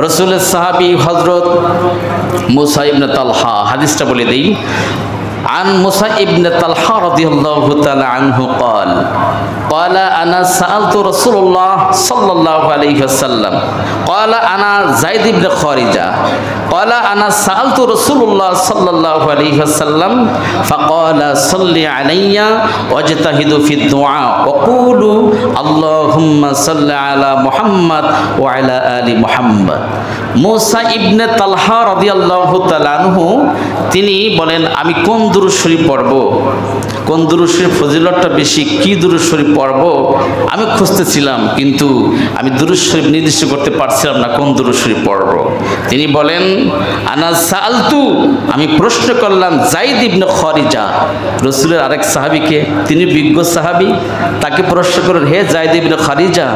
রাসূলের সাহাবী হযরত মুসা ইবনে তালহা, হাদিসটা বলে দেই। عن موسى ابن طلحة رضي الله تعالى عنه قال أنا سألت رسول الله صلى الله عليه وسلم قال أنا زيد بن خارجة قال أنا سألت رسول الله صلى الله عليه وسلم فقال صل علي واجتهد في الدعاء وقولوا اللهم صل على محمد وعلى آل محمد। মুসা ইবনে তালহা রাদিয়াল্লাহু তাআলা আনহু তিনি বলেন, আমি কোন দুরূদ শরীফ পড়ব, কোন দুরূদ শরীফ ফজিলতটা বেশি, কি দুরূদ শরীফ পড়ব আমি খুঁজতেছিলাম, কিন্তু আমি দুরূদ শরীফ নির্দিষ্ট করতে পারছিলাম না কোন দুরূদ শরীফ পড়ব। তিনি বলেন, আনা সাআলতু, আমি প্রশ্ন করলাম যায়েদ ইবনে খারিজা, রাসূলের আরেক সাহাবীকে, তিনি বিজ্ঞ সাহাবী, তাকে প্রশ্ন করেন, হে যায়েদ ইবনে খারিজা,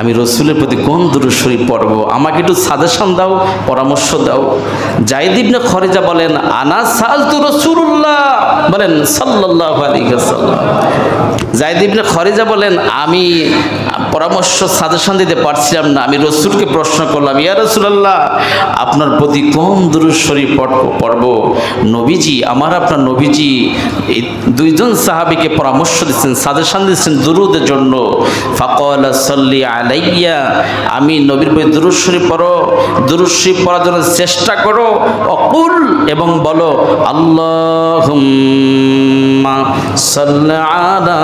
আমি রাসূলের প্রতি কোন দুরূদ শরীফ পড়ব, আমাকে একটু সাজেশন দাও, পরামর্শ দাও। যায়েদ ইবনে খারিজা বলেন, আনা সাআলতু রাসূলুল্লাহ, বলেন সাল্লাল্লাহু আলাইহি ওয়াসাল্লাম। যায়েদ ইবনে খারিজা বলেন, আমি পরামর্শ সাজেশন দিতে পারছিলাম না, আমি রাসূলকে প্রশ্ন করলাম, ইয়া রাসূলুল্লাহ, আপনার প্রতি কোন দুরূদ শরীফ পড়ব। নবীজি, আমার আপনার নবীজি এই দুইজন সাহাবীকে পরামর্শ দিচ্ছেন, সাজেশন দিচ্ছেন দুরূদের জন্য। ফাকালা সাল্লি আলাইয়া, আমি নবীর প্রতি দুরূদ শরীফ পড়ো, দুরূদ শরীফ পড়ার জন্য চেষ্টা করো। অকুল, এবং বলো, আল্লাহুম্মা সাল্লি আলা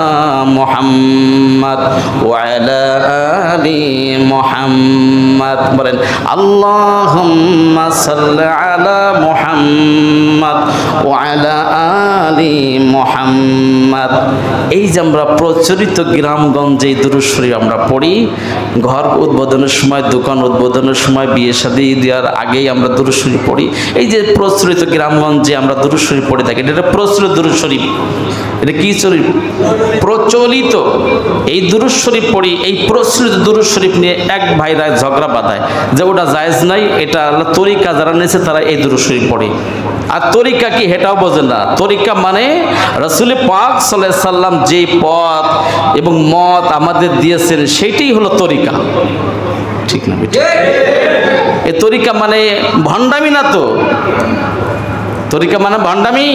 মুহাম্মাদ ওয়া আলা আলি মুহাম্মাদ, বলেন আল্লাহুম্মা সাল্লি আলা মুহাম্মাদ ওয়া আলা আলি মুহাম্মাদ। এই যে আমরা প্রচলিত গ্রামগঞ্জে এই দুরূদ শরীফ আমরা পড়ি, ঘর উদ্বোধনের সময়, দোকান উদ্বোধনের সময়, বিয়ে শাদী দেওয়ার আগেই আমরা দুরূদ শরীফ পড়ি। এই যে প্রচলিত গ্রামগঞ্জে আমরা দুরূদ শরীফ পড়ে থাকি, এটা প্রচলিত দুরূদ শরীফ। এটা কি শরীফ? প্রচলিত। এই দুরূদ শরীফ পড়ি, এই প্রচলিত দুরূদ শরীফ নিয়ে এক ভাইরা ঝগড়া বাঁধায় যে ওটা জায়েজ নাই, এটা তরিকা যারা নিয়েছে তারা এই দুরূদ শরীফ পড়ে। আর তরিকা কি এটাও বোঝে না। তরিকা মানে রাসূল পাক সাল্লাল্লাহু আলাইহি সাল্লাম যে পথ এবং মত আমাদের দিয়েছেন সেইটাই হলো তরিকা, ঠিক না? এ তরিকা মানে ভণ্ডামি না তো, তরিকা মানে ভণ্ডামি।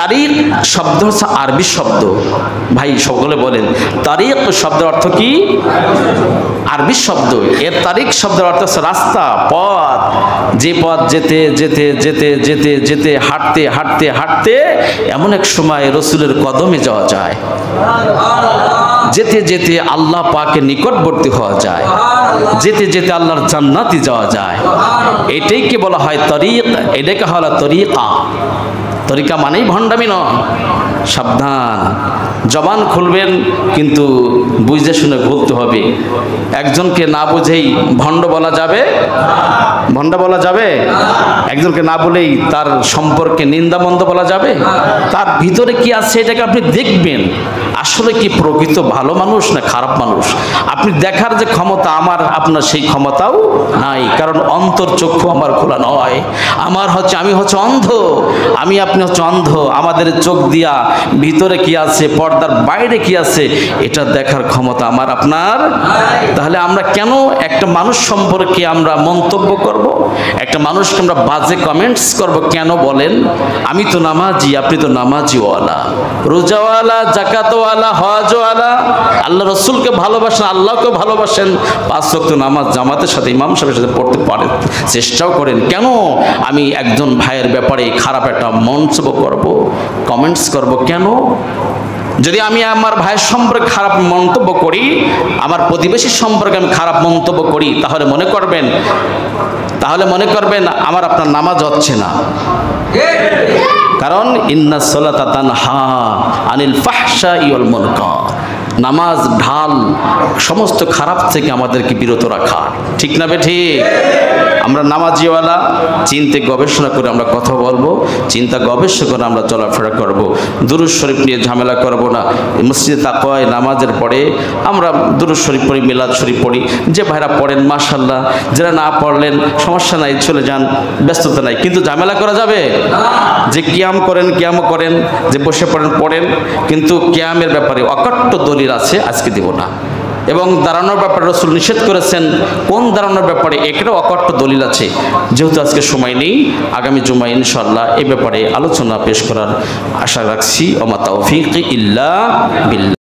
তারিক শব্দ হচ্ছে আরবি শব্দ, ভাই সকলে বলেন তারিক শব্দের অর্থ কি? আরবি শব্দ। এর তারিক শব্দের অর্থ হচ্ছে রাস্তা, পথ। যে পথ যেতে যেতে যেতে যেতে যেতে হাঁটতে হাঁটতে হাঁটতে এমন এক সময় রাসূলের কদমে যাওয়া যায়, যেতে যেতে আল্লাহ পাকের নিকটবর্তী হওয়া যায়, যেতে যেতে আল্লাহর জান্নাতে যাওয়া যায়। এটাই কি বলা হয় তরিক, এটাকে হলো তরিকা। তরিকা মানেই ভণ্ডামি নয়। সাবধান, জবান খুলবেন কিন্তু বুঝতে শুনে বলতে হবে। একজনকে না বুঝেই ভণ্ড বলা যাবে? ভণ্ড বলা যাবে? একজনকে না বলেই তার সম্পর্কে নিন্দামন্দ বলা যাবে? তার ভিতরে কি আছে এটাকে আপনি দেখবেন, আসলে কি প্রকৃত ভালো মানুষ না খারাপ মানুষ। আপনি দেখার যে ক্ষমতা আমার আপনার সেই ক্ষমতাও নাই, কারণ অন্তর চক্ষু আমার খোলা নয়। আমি হচ্ছে অন্ধ, আপনি হচ্ছে অন্ধ। আমাদের চোখ দিয়া ভিতরে কি আছে, পর্দার বাইরে কি আছে, এটা দেখার ক্ষমতা আমার আপনার। তাহলে আমরা কেন একটা মানুষ সম্পর্কে আমরা মন্তব্য করব, একটা মানুষকে আমরা বাজে কমেন্টস করব কেন বলেন? আমি তো নামাজি, আপনি তো নামাজিওয়ালা, রোজাওয়ালা, জাকাতওয়ালা, হজওয়ালা, আল্লাহ রসুলকে ভালোবাসেন, আল্লাহকে ভালোবাসেন, 5 ওয়াক্ত নামাজ জামাতের সাথে ইমাম সাহেবের সাথে পড়তে পারেন, চেষ্টাও করেন। কেন আমি একজন ভাইয়ের ব্যাপারে খারাপ একটা মন্তব্য করব, কমেন্টস করব কেন? যদি আমি আমার ভাইয়ের সম্পর্কে খারাপ মন্তব্য করি, আমার প্রতিবেশীর সম্পর্কে আমি খারাপ মন্তব্য করি, তাহলে মনে করবেন আমার আপনার নামাজ হচ্ছে না। কারণ ইন্নাস সালাতা তানহা আনিল ফাহশাই ওয়াল মুনকার, নামাজ ঢাল সমস্ত খারাপ থেকে আমাদেরকে বিরত রাখা, ঠিক না বেঠিক? আমরা নামাজিওয়ালা, চিন্তা গবেষণা করে আমরা কথা বলবো, চিন্তা গবেষণা করে আমরা চলাফেরা করব। দুরূদ শরীফ নিয়ে ঝামেলা করব না। মসজিদে তাকওয়ায় নামাজের পরে আমরা দুরূদ শরীফ পড়ি, মিলাদ শরীফ পড়ি। যে ভাইরা পড়েন মাশাআল্লাহ, যারা না পড়লেন সমস্যা নাই, চলে যান, ব্যস্ততা নাই। কিন্তু ঝামেলা করা যাবে? যে কিয়াম করেন, যে বসে পড়েন, কিন্তু কিয়ামের ব্যাপারে অকট্ট দলিল আছে, আজকে দেব না। এবং দাঁড়ানোর ব্যাপারে রাসূল নিষেধ করেছেন। কোন দাঁড়ানোর ব্যাপারে এটাও অকট্ট দলিল আছে। যেহেতু আজকে সময় নেই, আগামী জুমায় ইনশাআল্লাহ এই ব্যাপারে আলোচনা পেশ করার আশা রাখছি। ওয়া মা তাওফীকি ইল্লা বিল্লাহ।